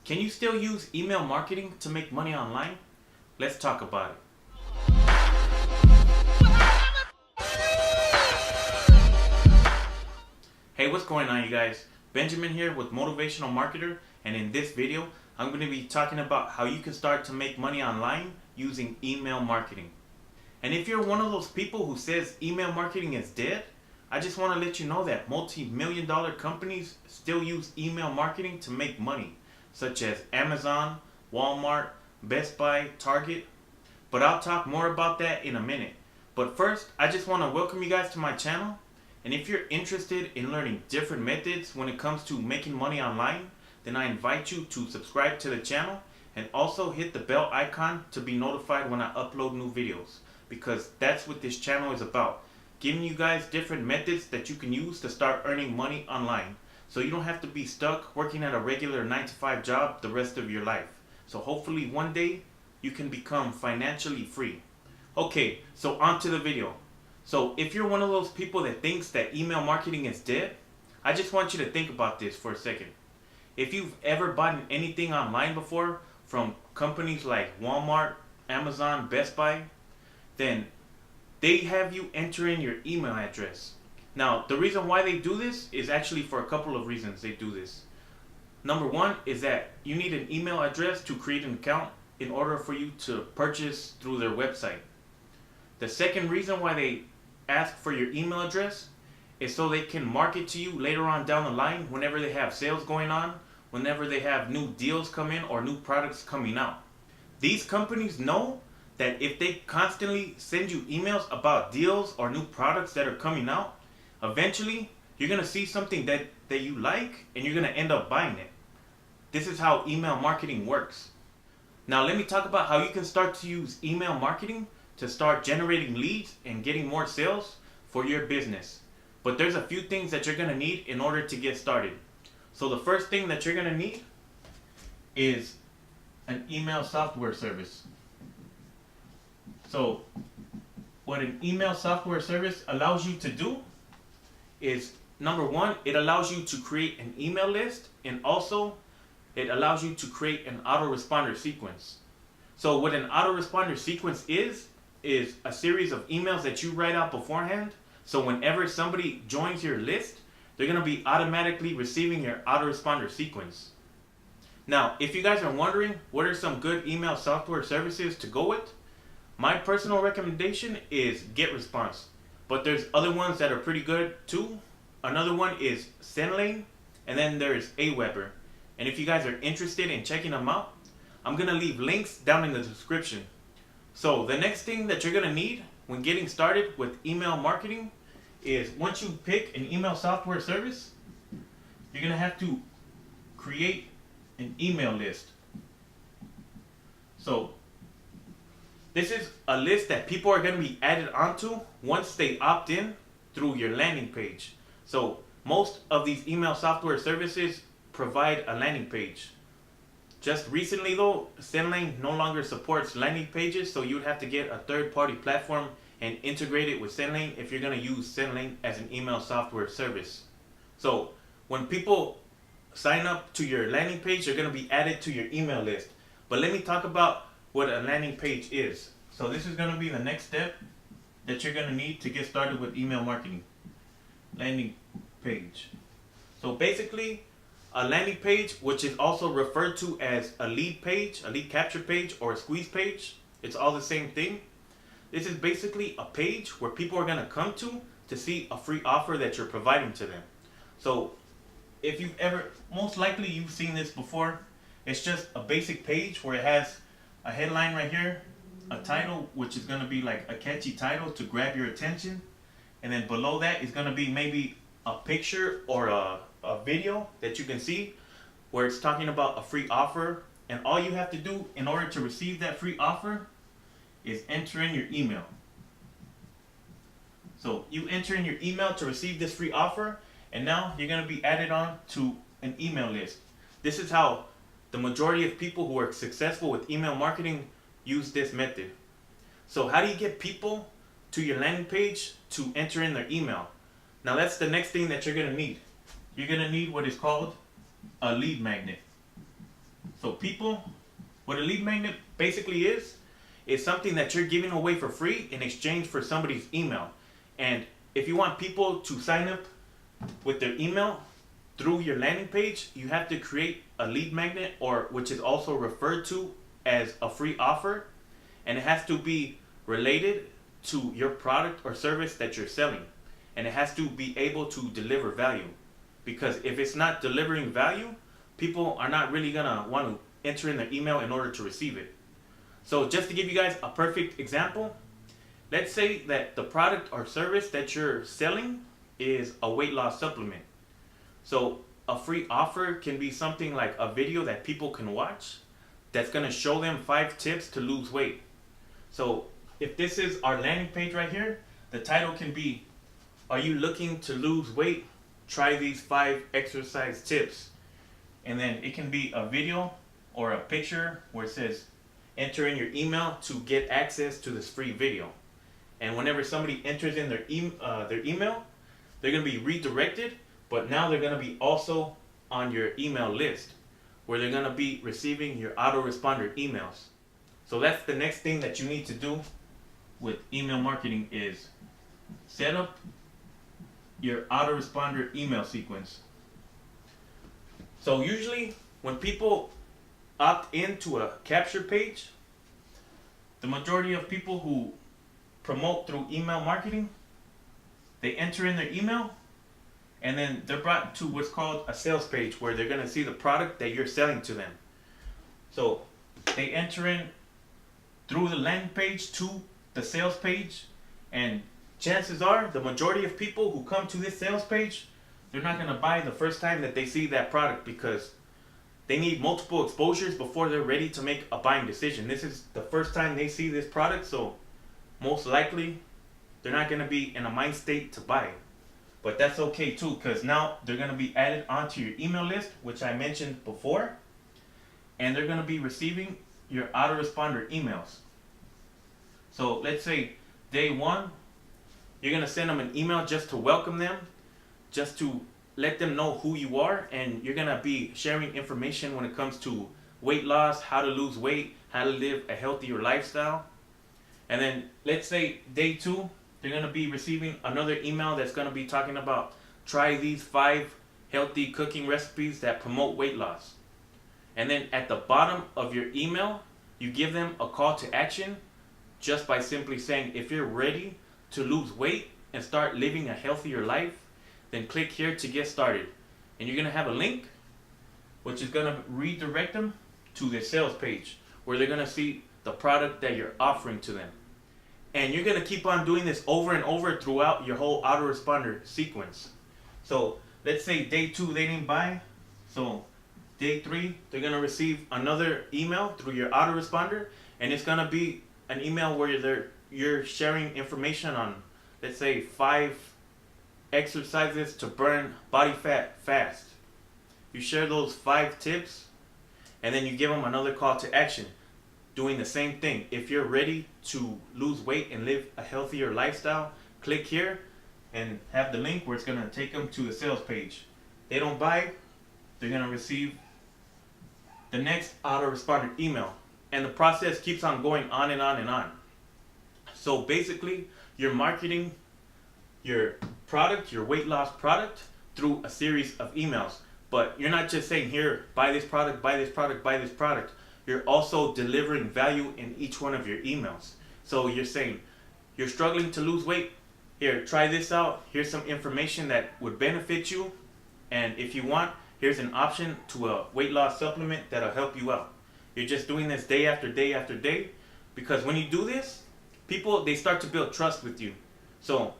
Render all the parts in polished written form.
Can you still use email marketing to make money online? Let's talk about it. Hey, what's going on, you guys? Benjamin here with Motivational Marketer, and in this video I'm going to be talking about how you can start to make money online using email marketing. And if you're one of those people who says email marketing is dead, I just want to let you know that multi-million-dollar companies still use email marketing to make money, such as Amazon, Walmart, Best Buy, Target. But I'll talk more about that in a minute. But first, I just want to welcome you guys to my channel. And if you're interested in learning different methods when it comes to making money online, then I invite you to subscribe to the channel and also hit the bell icon to be notified when I upload new videos, because that's what this channel is about. Giving you guys different methods that you can use to start earning money online, so you don't have to be stuck working at a regular 9-to-5 job the rest of your life. So hopefully one day you can become financially free. Okay, so on to the video. So if you're one of those people that thinks that email marketing is dead, I just want you to think about this for a second. If you've ever bought anything online before from companies like Walmart, Amazon, Best Buy, then they have you enter in your email address. Now, the reason why they do this is actually for a couple of reasons they do this. Number one is that you need an email address to create an account in order for you to purchase through their website. The second reason why they ask for your email address is so they can market to you later on down the line whenever they have sales going on, whenever they have new deals come in or new products coming out. These companies know that if they constantly send you emails about deals or new products that are coming out, eventually you're going to see something that you like and you're going to end up buying it. This is how email marketing works. Now let me talk about how you can start to use email marketing to start generating leads and getting more sales for your business. But there's a few things that you're going to need in order to get started. So the first thing that you're going to need is an email software service. So what an email software service allows you to do is, number one, it allows you to create an email list, and also it allows you to create an autoresponder sequence. So what an autoresponder sequence is a series of emails that you write out beforehand. So whenever somebody joins your list, they're going to be automatically receiving your autoresponder sequence. Now, if you guys are wondering what are some good email software services to go with, my personal recommendation is GetResponse, but there's other ones that are pretty good too. Another one is SendLane, and then there's Aweber. And if you guys are interested in checking them out, I'm going to leave links down in the description. So the next thing that you're going to need when getting started with email marketing is, once you pick an email software service, you're going to have to create an email list. So this is a list that people are going to be added onto once they opt in through your landing page. So most of these email software services provide a landing page. Just recently though, SendLane no longer supports landing pages, so you'd have to get a third-party platform and integrate it with SendLane if you're going to use SendLane as an email software service. So when people sign up to your landing page, they're going to be added to your email list. But let me talk about what a landing page is. So this is going to be the next step that you're going to need to get started with email marketing. Landing page. So basically, a landing page, which is also referred to as a lead page, a lead capture page, or a squeeze page, it's all the same thing. This is basically a page where people are going to come to see a free offer that you're providing to them. So if you've ever, most likely you've seen this before, it's just a basic page where it has a headline right here, a title, which is going to be like a catchy title to grab your attention, and then below that is going to be maybe a picture or a video that you can see where it's talking about a free offer, and all you have to do in order to receive that free offer is enter in your email. So you enter in your email to receive this free offer, and now you're going to be added on to an email list. This is how the majority of people who are successful with email marketing use this method. So how do you get people to your landing page to enter in their email? Now that's the next thing that you're going to need. You're going to need what is called a lead magnet. So people, what a lead magnet basically is something that you're giving away for free in exchange for somebody's email. And if you want people to sign up with their email through your landing page, you have to create a lead magnet, or which is also referred to as a free offer, and it has to be related to your product or service that you're selling, and it has to be able to deliver value, because if it's not delivering value, people are not really gonna want to enter in their email in order to receive it. So just to give you guys a perfect example, let's say that the product or service that you're selling is a weight loss supplement. So a free offer can be something like a video that people can watch that's going to show them 5 tips to lose weight. So if this is our landing page right here, the title can be, "Are you looking to lose weight? Try these 5 exercise tips." And then it can be a video or a picture where it says, "Enter in your email to get access to this free video." And whenever somebody enters in their email, they're going to be redirected, but now they're going to be also on your email list, where they're going to be receiving your autoresponder emails. So that's the next thing that you need to do with email marketing, is set up your autoresponder email sequence. So usually when people opt into a capture page, the majority of people who promote through email marketing, they enter in their email, and then they're brought to what's called a sales page, where they're going to see the product that you're selling to them. So they enter in through the landing page to the sales page, and chances are the majority of people who come to this sales page, they're not going to buy the first time that they see that product, because they need multiple exposures before they're ready to make a buying decision. This is the first time they see this product, so most likely they're not going to be in a mind state to buy. But that's okay too, because now they're going to be added onto your email list, which I mentioned before, and they're going to be receiving your autoresponder emails. So let's say day 1, you're going to send them an email just to welcome them, just to let them know who you are, and you're going to be sharing information when it comes to weight loss, how to lose weight, how to live a healthier lifestyle. And then let's say day 2, they're going to be receiving another email that's going to be talking about, try these 5 healthy cooking recipes that promote weight loss. And then at the bottom of your email, you give them a call to action, just by simply saying, if you're ready to lose weight and start living a healthier life, then click here to get started. And you're going to have a link, which is going to redirect them to the sales page, where they're going to see the product that you're offering to them. And you're going to keep on doing this over and over throughout your whole autoresponder sequence. So let's say day 2 they didn't buy. So day 3 they're going to receive another email through your autoresponder, and it's going to be an email where you're sharing information on, let's say, 5 exercises to burn body fat fast. You share those 5 tips, and then you give them another call to action, doing the same thing. If you're ready to lose weight and live a healthier lifestyle, click here and have the link where it's going to take them to the sales page. They don't buy, they're going to receive the next autoresponder email. And the process keeps on going on and on and on. So basically, you're marketing your product, your weight loss product, through a series of emails. But you're not just saying, here, buy this product, buy this product, buy this product. You're also delivering value in each one of your emails. So you're saying, you're struggling to lose weight, here, try this out. Here's some information that would benefit you. And if you want, here's an option to a weight loss supplement that'll help you out. You're just doing this day after day after day, because when you do this, people, they start to build trust with you. So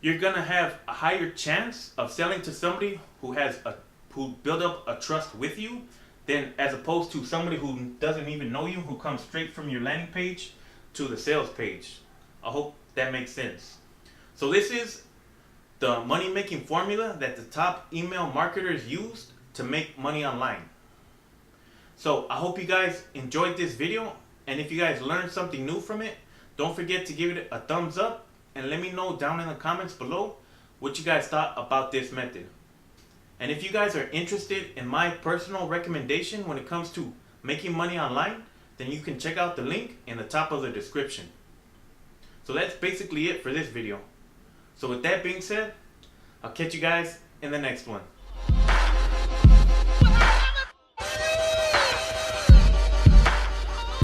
you're gonna have a higher chance of selling to somebody who built up a trust with you, than as opposed to somebody who doesn't even know you, who comes straight from your landing page to the sales page. I hope that makes sense. So this is the money-making formula that the top email marketers use to make money online. So I hope you guys enjoyed this video, and if you guys learned something new from it, don't forget to give it a thumbs up, and let me know down in the comments below what you guys thought about this method. And if you guys are interested in my personal recommendation when it comes to making money online, then you can check out the link in the top of the description. So that's basically it for this video. So with that being said, I'll catch you guys in the next one.